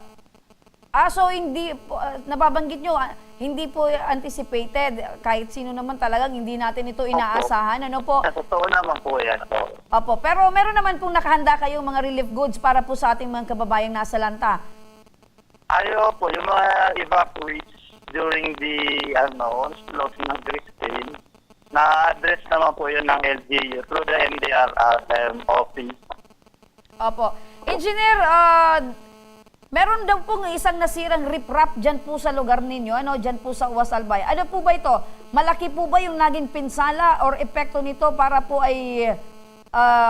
So hindi po, nababanggit nyo, hindi po anticipated. Kahit sino naman talagang hindi natin ito inaasahan. Ano po? Totoo naman po yan. Opo, pero meron naman pong nakahanda kayong mga relief goods para po sa ating mga kababayang nasa lanta. Ayo po, yung mga evacuees during the onslaught ng Christine, na-address naman po yun ng LGU through the NDRRM office. Opo. Engineer, meron daw pong isang nasirang riprap dyan po sa lugar ninyo, dyan po sa Uwas Albay. Ano po ba ito? Malaki po ba yung naging pinsala or epekto nito para po ay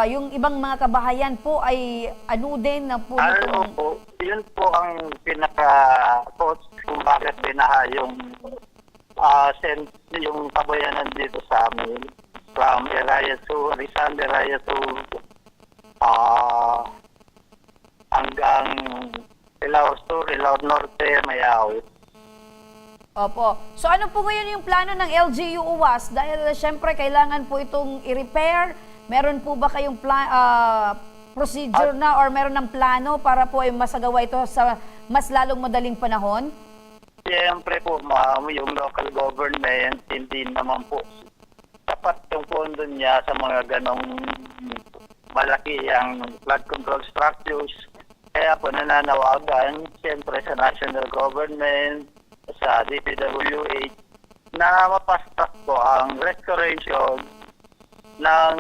yung ibang mga kabahayan po ay din na po Ano nitong... po, yun po ang pinaka-cause kung bakit binaha yung yung kabayanan dito sa amin. From Iraya to Rizal, Iraya to hanggang Ilaw Sur, Ilaw Norte, Mayawi. Opo. So ano po ngayon yung plano ng LGU Uwas? Dahil syempre kailangan po itong i-repair. Meron po ba kayong procedure na or meron ng plano para po ay masagawa ito sa mas lalong madaling panahon? Siyempre po, ma'am, yung local government, hindi naman po sapat yung pondo niya sa mga ganong malaki ang flood control structures. Kaya po nananawagan, siyempre sa national government, sa DPWH, na mapastak po ang restoration ng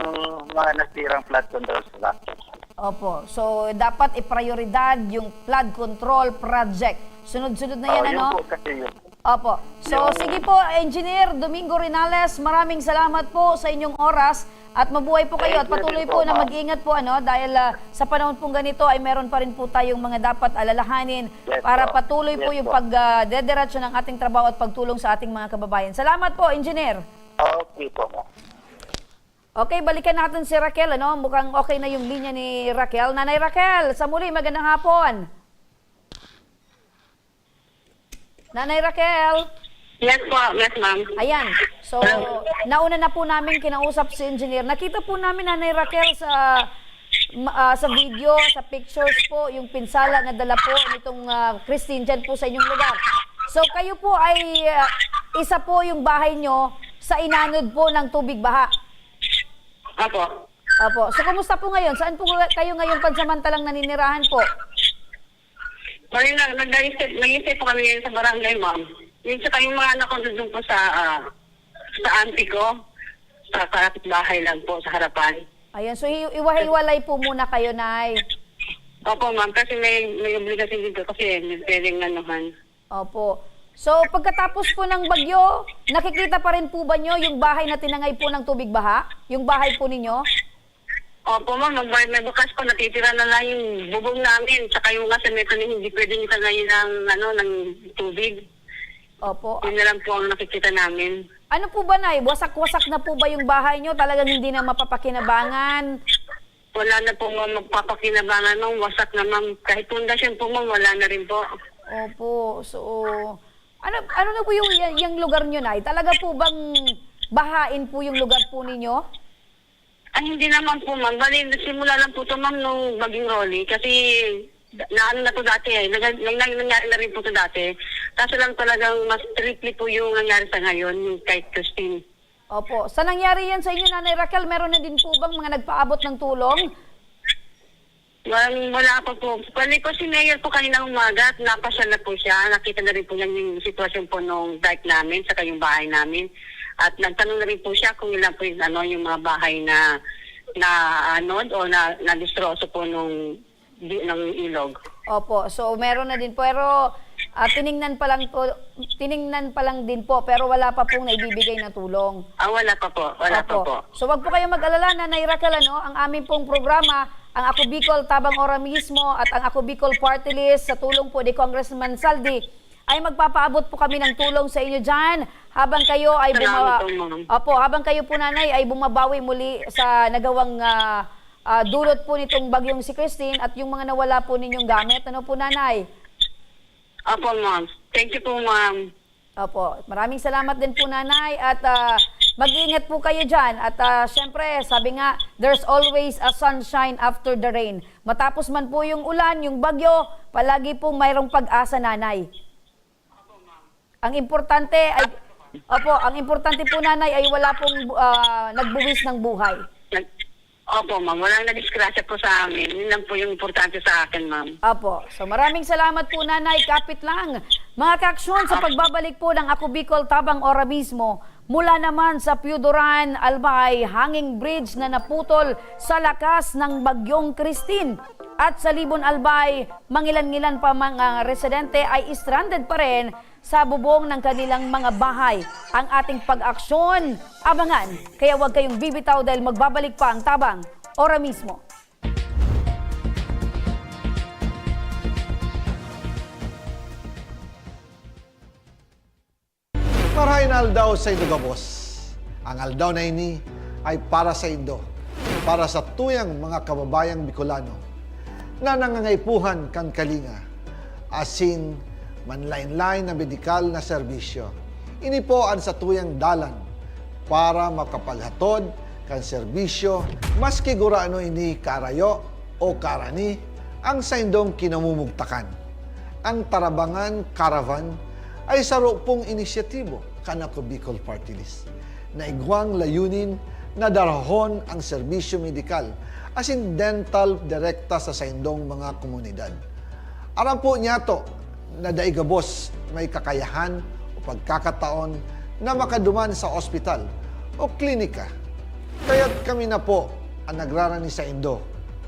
mga nasirang flood control structures. Opo. So dapat i-prioridad yung flood control project. Sunod-sunod na yan, Yun po kasi yun. Opo. So, sige po, Engineer Domingo Rinales, maraming salamat po sa inyong oras at mabuhay po kayo at patuloy po na mag-ingat po dahil sa panahon pong ganito ay meron pa rin po tayong mga dapat alalahanin para patuloy po yung pagdediretso ng ating trabaho at pagtulong sa ating mga kababayan. Salamat po, Engineer. Okay po. Okay, balikan natin si Raquel. Mukhang okay na yung linya ni Raquel. Nanay Raquel, sa muli, magandang hapon. Nanay Raquel. Yes po, yes ma'am. Ayan. So, nauna na po namin kinausap si Engineer. Nakita po namin, Nanay Raquel, sa video, sa pictures po, yung pinsala na dala po nitong Christine dyan po sa inyong lugar. So, kayo po ay isa po yung bahay nyo sa inanod po ng tubig baha. Apo. Opo. So, kumusta po ngayon? Saan po kayo ngayon pansamantalang naninirahan po? Bali na, nag-isip po kami ngayon sa barangay, ma'am. Yung sa kayong mga anak ko doon po sa auntie ko, sa kapitbahay lang po, sa harapan. Ayan. So, iwahiwalay po muna kayo, Nay. Opo, ma'am, kasi may obligasyon dito kasi may pwedeng anuhan. Opo. So, pagkatapos po ng bagyo, nakikita pa rin po ba nyo yung bahay na tinangay po ng tubig baha? Yung bahay po ninyo? Opo, ma'am, may bukas po, natitira na lang yung bubong namin, saka yung nga semento hindi pwedeng itangayin ng tubig. Opo. Yun na lang po ang nakikita namin. Ano po ba, Nay? Wasak-wasak na po ba yung bahay nyo? Talagang hindi na mapapakinabangan? Wala na po, ma'am, magpapakinabangan, ma'am, wasak na, ma'am. Kahit pundasyon po, ma'am, wala na rin po. Opo. So, ano na po yung lugar nyo, Nay? Talaga po bang bahain po yung lugar po ninyo? Ay, hindi naman po, ma'am. Bali, simula lang po ito, ma'am, nung maging Rolly. Kasi, naano na to dati eh. Nangyari na rin po ito dati. Kaso lang talagang mas triply po yung nangyari sa ngayon, yung kay Christine. Opo. Sa nangyari yan sa inyo, Nanay Raquel, meron na din po bang mga nagpaabot ng tulong? Wala pa po. Bali po si Mayor po kanina umaga at napasyal na po siya. Nakita na rin po niya yung sitwasyon po nung dike namin, saka yung bahay namin. At nagtanong na rin po siya kung ilan po yung mga bahay na na-destroso po ng ilog. Opo. So, meron na din. Pero, tiningnan pa lang din po, pero wala pa pong naibibigay na tulong. Wala pa po. Wala pa po. So, wag po kayong mag-alala, Nanay Raquel, ang aming pong programa, ang Ako Bicol Tabang Ora mismo at ang Ako Bicol Party List sa tulong po ni Congressman Saldi ay magpapaabot po kami ng tulong sa inyo dyan habang kayo ay habang kayo po, Nanay, ay bumabawi muli sa nagawang dulot po nitong bagyong si Christine at yung mga nawala po ninyong gamit. Ano po, Nanay? Opo, ma'am. Thank you po, ma'am. Opo. Maraming salamat din po, Nanay, at mag-iingat po kayo dyan. At syempre, sabi nga, there's always a sunshine after the rain. Matapos man po yung ulan, yung bagyo, palagi pong mayroong pag-asa, Nanay. Ang importante ay, ang importante po, Nanay, ay wala pong nagbuwis ng buhay. Opo, ma'am. Walang nadiskrasya po sa amin. Yun lang po yung importante sa akin, ma'am. Apo. So maraming salamat po, Nanay. Kapit lang. Mga kaaksyon sa pagbabalik po ng Ako Bicol Tabang Ora mismo, mula naman sa Piudoran, Albay, hanging bridge na naputol sa lakas ng bagyong Christine. At sa Libon, Albay, mangilan-ngilan pa mga residente ay stranded pa rin sa bubong ng kanilang mga bahay. Ang ating pag-aksyon, abangan. Kaya huwag kayong bibitaw dahil magbabalik pa ang Tabang Ora mismo. Marahin aldaw sa Indo Gabos. Ang aldaw na ini ay para sa Indo, para sa tuyang mga kababayang Bicolano na nangangaipuhan kan kalinga, asin manlain-lain na medikal na serbisyo. Ini po ang sa tuyang dalan para makapaghatod kan serbisyo maski guraano ini karayo o karani ang sa indong kinamumugtakan. Ang Tarabangan Caravan ay saro pong inisyatibo kan Ako Bicol Party List na igwang layunin na darahon ang serbisyo medikal asin dental direkta sa saindong mga komunidad. Aram po niya to na daigabos may kakayahan o pagkakataon na makaduman sa ospital o klinika. Kaya't kami na po ang nagrarani sa Indo.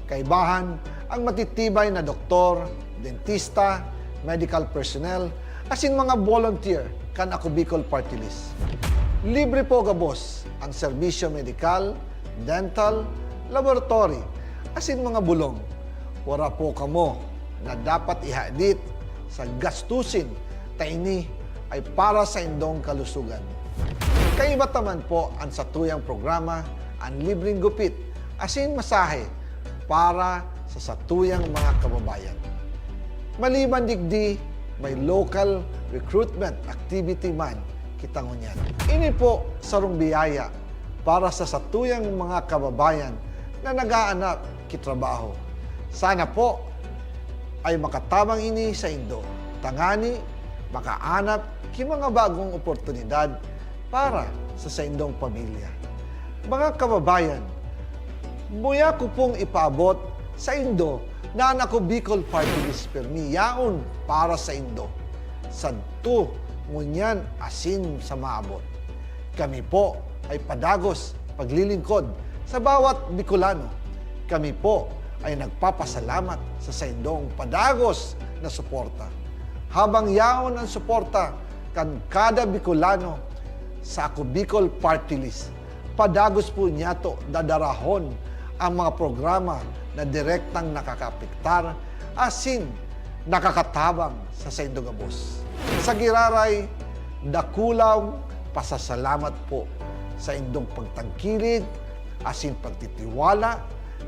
Kaibahan ang matitibay na doktor, dentista, medical personnel, asin mga volunteer kan Ako Bicol Party List. Libre po gabos ang serbisyo medikal, dental, laboratory, asin mga bulong. Wala po kamo na dapat ihadit sa gastusin ta ini ay para sa indong kalusugan. Kaiba taman po ang satuyang programa ang libreng gupit asin masahe para sa satuyang mga kababayan. Maliban digdi, may local recruitment activity man kitang unyan. Ini po sarong biyaya para sa satuyang mga kababayan na nag-aanap kitrabaho. Sana po ay makatabang ini sa Indo. Tangani, makaanap ki mga bagong oportunidad para sa indong pamilya. Mga kababayan, buya ko pong ipaabot sa Indo na ang Ako Bicol Party List permi yaon para sa Indo. Sadto, ngunyan asin sa maabot. Kami po ay padagos paglilingkod sa bawat Bicolano. Kami po ay nagpapasalamat sa saindong padagos na suporta. Habang yaon ang suporta kan kada Bicolano sa Ako Bicol Party List, padagos po niya to dadarahon ang mga programa na direktang nakakapiktar asin nakakatabang sa Saindo Gabos. Sa giraray, dakulaw pasasalamat po sa indong pagtangkilig asin pagtitiwala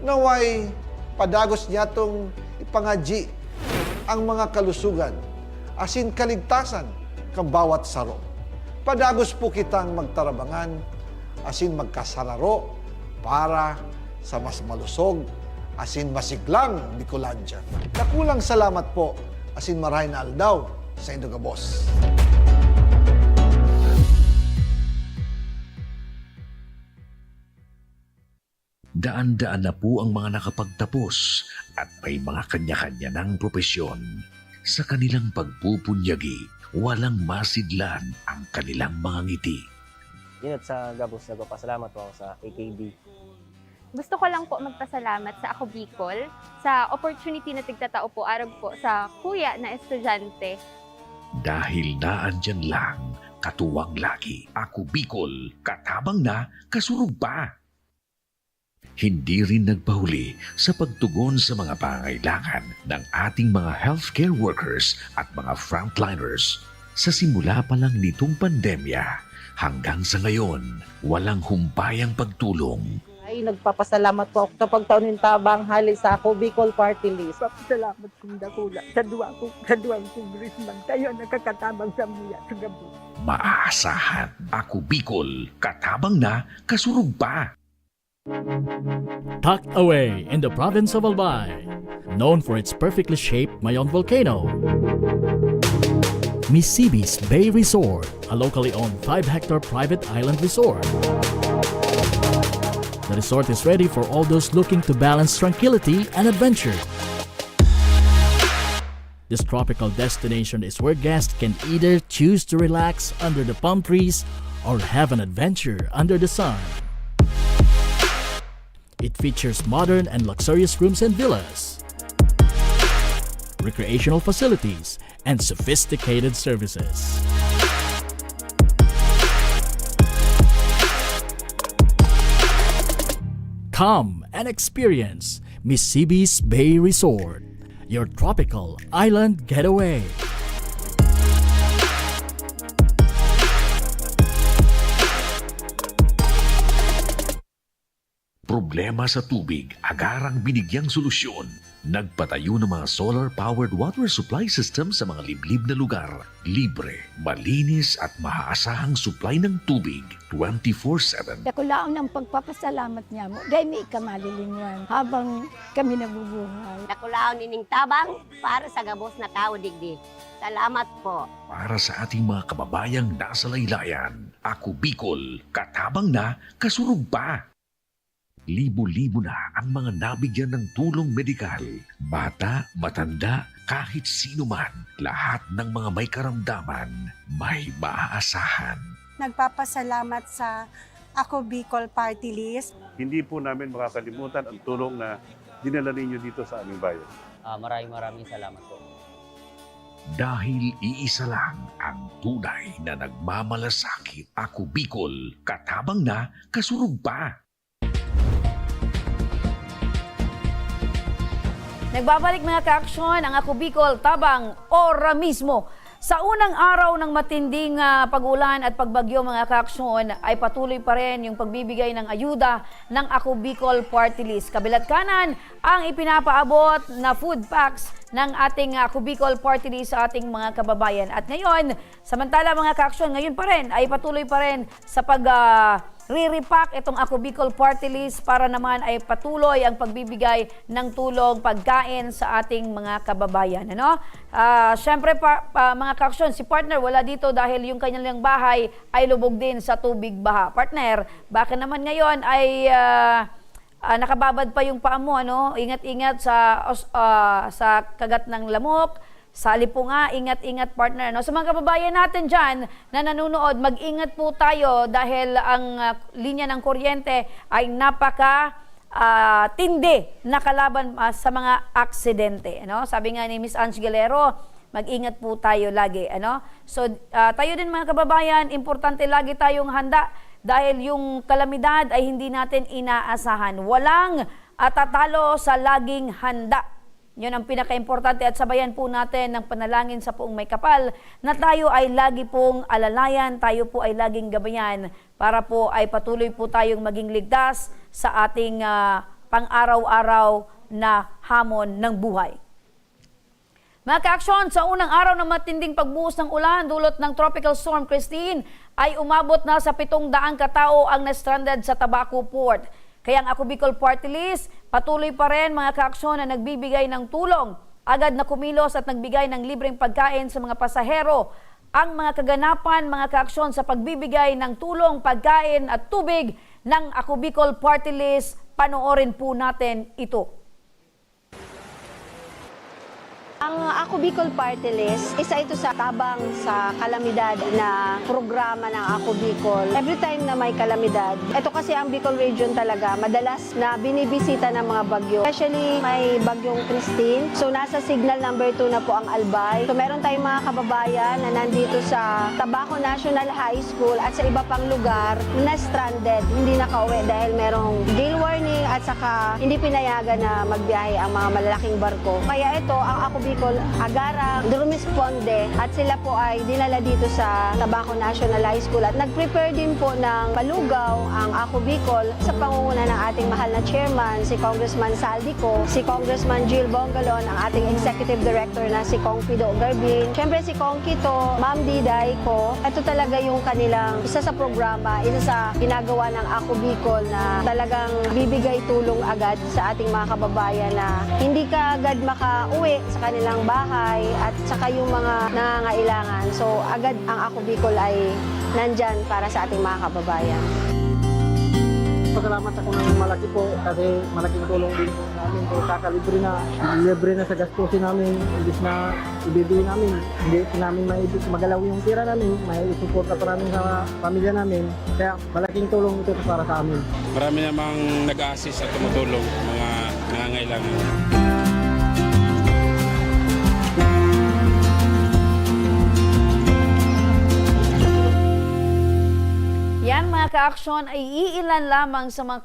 naway padagos niya tong ipangadji ang mga kalusugan asin kaligtasan kang bawat saro. Padagos po kitang magtarabangan asin magkasararo para sa mas malusog asin masiglang Bicolandia. Nakulang salamat po asin marahin na aldaw sa Indo Gabos. Daan-daan na po ang mga nakapagtapos at may mga kanya-kanya ng propesyon. Sa kanilang pagpupunyagi, walang masidlan ang kanilang mga ngiti. Yun at sa Gabos, nagpapasalamat po ako sa AKB. Gusto ko lang po magpasalamat sa Ako Bicol sa opportunity na tigtatao po arag po sa kuya na estudyante. Dahil naandyan lang, katuwang lagi, Ako Bicol, katabang na, kasurog pa. Hindi rin nagpahuli sa pagtugon sa mga pangailangan ng ating mga healthcare workers at mga frontliners. Sa simula pa lang nitong pandemya, hanggang sa ngayon, walang humpayang pagtulong. Ay, nagpapasalamat po ako sa pagtaunin tabang hali sa Ako Bicol Party List. Papasalamat kong dakula sa duwang congressman. Tayo nakakatabang sa muya sa gabi. Maaasahan, Ako Bicol, katabang na, kasurog pa. Tucked away in the province of Albay, known for its perfectly shaped Mayon volcano, Misibis Bay Resort, a locally owned 5-hectare private island resort. The resort is ready for all those looking to balance tranquility and adventure. This tropical destination is where guests can either choose to relax under the palm trees or have an adventure under the sun. It features modern and luxurious rooms and villas, recreational facilities, and sophisticated services. Come and experience Misibis Bay Resort, your tropical island getaway. Problema sa tubig, agarang binigyang solusyon. Nagpatayo ng mga solar-powered water supply system sa mga liblib na lugar. Libre, malinis at maaasahang supply ng tubig 24/7. Dakulaon ang pagpapasalamat niya mo. Dahil may ikamalingan habang kami nabubuhay. Dakulaon nining tabang para sa gabos na tao digdi. Salamat po. Para sa ating mga kababayang nasa laylayan, Ako Bicol, katabang na, kasurug pa. Libo-libo na ang mga nabigyan ng tulong medikal. Bata, matanda, kahit sino man, lahat ng mga may karamdaman, may maaasahan. Nagpapasalamat sa Ako Bicol Party List. Hindi po namin makakalimutan ang tulong na dinala ninyo dito sa aming bayan. Maraming salamat po. Dahil iisa lang ang tunay na nagmamalasakit. Ako Bicol, katabang na, kasurug pa. Nagbabalik mga ka-aksyon ang Ako Bicol tabang ora mismo. Sa unang araw ng matinding pag-ulan at pagbagyo mga ka-aksyon ay patuloy pa rin yung pagbibigay ng ayuda ng Ako Bicol Party List. Kabilat kanan ang ipinapaabot na food packs ng ating Ako Bicol Party List sa ating mga kababayan. At ngayon, samantala mga ka-aksyon, ngayon pa rin ay patuloy pa rin sa re-repack itong Ako Bicol Party List para naman ay patuloy ang pagbibigay ng tulong pagkain sa ating mga kababayan. Ano? Siyempre mga ka-aksyon, si partner wala dito dahil yung kanyang bahay ay lubog din sa tubig baha. Partner, baka naman ngayon ay nakababad pa yung paa mo, ano? Ingat-ingat sa kagat ng lamok, sa lipunga, ingat-ingat partner. No? Sa mga kababayan natin dyan na nanonood, mag-ingat po tayo dahil ang linya ng kuryente ay tindi na kalaban sa mga aksidente. Ano? Sabi nga ni Miss Ange Galero, mag-ingat po tayo lagi. Ano? So tayo din mga kababayan, importante lagi tayong handa dahil yung kalamidad ay hindi natin inaasahan. Walang tatalo sa laging handa. Yun ang pinaka-importante at sabayan po natin ng panalangin sa Poong May Kapal na tayo ay lagi pong alalayan, tayo po ay laging gabayan para po ay patuloy po tayong maging ligtas sa ating pang-araw-araw na hamon ng buhay. Mga ka-aksyon, sa unang araw ng matinding pagbuhos ng ulan dulot ng Tropical Storm Christine ay umabot na sa 700 katao ang na-stranded sa Tabaco Port. Kaya ang Ako Bicol Party List, patuloy pa rin mga ka-aksyon na nagbibigay ng tulong. Agad na kumilos at nagbigay ng libreng pagkain sa mga pasahero. Ang mga kaganapan, mga ka-aksyon sa pagbibigay ng tulong, pagkain at tubig ng Ako Bicol Party List, panoorin po natin ito. Ang Ako Bicol Party List, isa ito sa tabang sa kalamidad na programa ng Ako Bicol. Every time na may kalamidad, ito kasi ang Bicol Region talaga, madalas na binibisita ng mga bagyo. Especially may bagyong Christine. So nasa signal number 2 na po ang Albay. So meron tayong mga kababayan na nandito sa Tabaco National High School at sa iba pang lugar na stranded, hindi nakauwi dahil merong gale warning at saka hindi pinayagan na magbiyahe ang mga malalaking barko. Kaya ito, ang Ako Bicol agarang durumisponde at sila po ay dinala dito sa Tabaco National High School at nag-prepare din po ng palugaw ang Ako Bicol sa pangunguna ng ating mahal na chairman, si Congressman Saldico, si Congressman Jill Bongalon, ang ating Executive Director na si Kong Pido Garbin, syempre si Kong Kito, Ma'am Diday ko. Ito talaga yung kanilang isa sa programa, isa sa ginagawa ng Ako Bicol na talagang bibigay tulong agad sa ating mga kababayan na hindi ka agad makauwi sa kanilang bahay at saka yung mga nangangailangan. So agad ang Ako Bicol ay nandyan para sa ating mga kababayan. nagpasalamat ako ng malaki po kasi malaking tulong din namin po kakalibre na sa gastusin namin, imbis na ibibigay namin, hindi namin magalaw yung tira namin, may isuporta pa namin sa pamilya namin, kaya malaking tulong ito para sa amin. Marami namang nag-assist at tumutulong mga nangangailangan. Yan mga ka-aksyon ay iilan lamang sa mga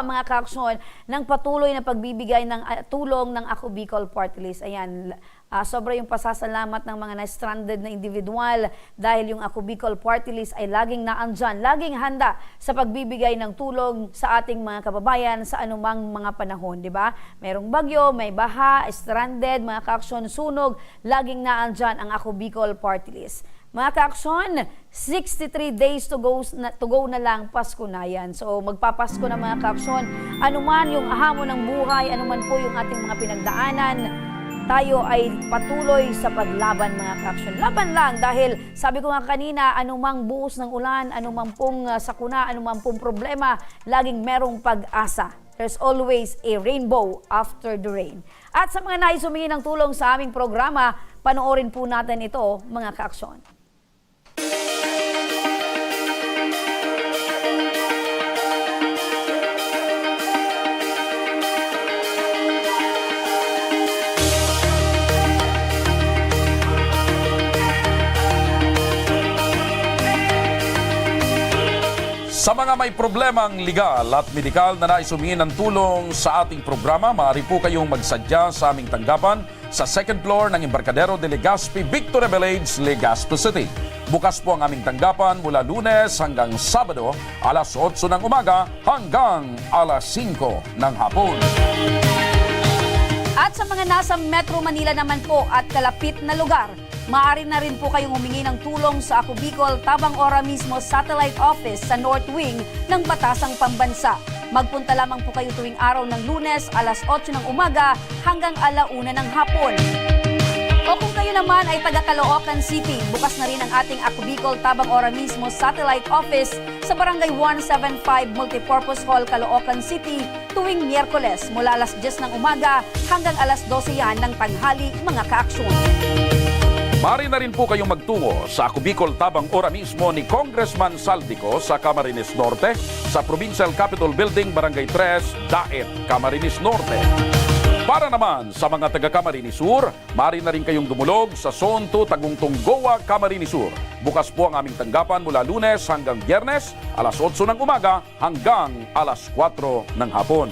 mga ka-aksyon ng patuloy na pagbibigay ng tulong ng Ako Bicol Party List. Ayan, sobra yung pasasalamat ng mga na-stranded na individual dahil yung Ako Bicol Party List ay laging naandyan, laging handa sa pagbibigay ng tulong sa ating mga kababayan sa anumang mga panahon, di ba? Merong bagyo, may baha, stranded, mga ka-aksyon, sunog, laging naandyan ang Ako Bicol Party List. Mga ka-aksyon, 63 days to go na lang, Pasko na yan. So magpapasko na mga ka-aksyon. Anuman yung hamon ng buhay, anuman po yung ating mga pinagdaanan, tayo ay patuloy sa paglaban mga ka-aksyon. Laban lang dahil sabi ko nga kanina, anumang buhos ng ulan, anumang pong sakuna, anumang pong problema, laging merong pag-asa. There's always a rainbow after the rain. At sa mga nais humingi ng tulong sa aming programa, panoorin po natin ito mga ka-aksyon. Sa mga may problemang legal at medikal na nais humingi ng tulong sa ating programa, maaari po kayong magsadya sa aming tanggapan sa second floor ng Embarcadero de Legazpi, Victoria Village, Legazpi City. Bukas po ang aming tanggapan mula Lunes hanggang Sabado, alas 8 ng umaga hanggang alas 5 ng hapon. At sa mga nasa Metro Manila naman po at kalapit na lugar, maaari na rin po kayong humingi ng tulong sa Ako Bicol Tabang Ora mismo Satellite Office sa North Wing ng Batasang Pambansa. Magpunta lamang po kayo tuwing araw ng Lunes, alas 8 ng umaga hanggang alauna ng hapon. O kung kayo naman ay taga Caloocan City, bukas na rin ang ating Ako Bicol Tabang Ora mismo Satellite Office sa Barangay 175 Multipurpose Hall, Caloocan City tuwing Miyerkules mula alas 10 ng umaga hanggang alas 12 yan ng tanghali mga ka-aksyon. Maaari na rin po kayong magtungo sa Ako Bicol Tabang Ora mismo ni Congressman Saldico sa Camarines Norte sa Provincial Capitol Building, Barangay 3, Daet, Camarines Norte. Para naman sa mga taga Camarines Sur, maaari na rin kayong dumulog sa Zone 2 Tagungtong Goa, Camarines Sur. Bukas po ang aming tanggapan mula Lunes hanggang Biyernes, alas 8 ng umaga hanggang alas 4 ng hapon.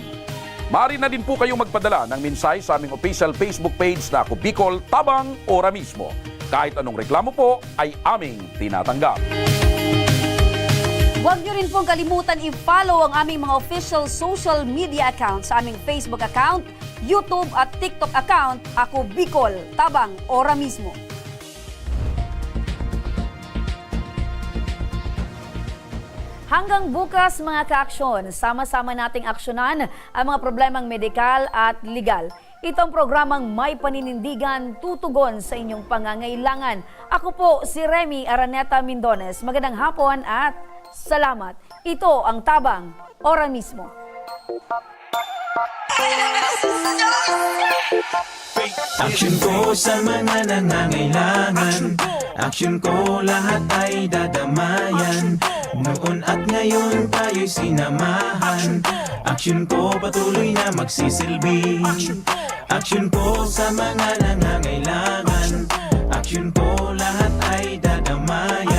Maaari na din po kayong magpadala ng mensahe sa aming official Facebook page na Ako Bicol Tabang Ora mismo. Kahit anong reklamo po ay aming tinatanggap. Huwag niyo rin pong kalimutan i-follow ang aming mga official social media accounts sa aming Facebook account, YouTube at TikTok account, Ako Bicol Tabang Ora mismo. Hanggang bukas mga ka-aksyon, sama-sama nating aksyonan ang mga problemang medikal at legal. Itong programang may paninindigan, tutugon sa inyong pangangailangan. Ako po si Remy Araneta Mindones. Magandang hapon at salamat. Ito ang Tabang Ora mismo. Action ko sa mga nangangailangan, action ko lahat ay dadamayan. Noon at ngayon tayo'y sinamahan, action ko patuloy na magsisilbi. Action ko sa mga nangangailangan, action ko lahat ay dadamayan.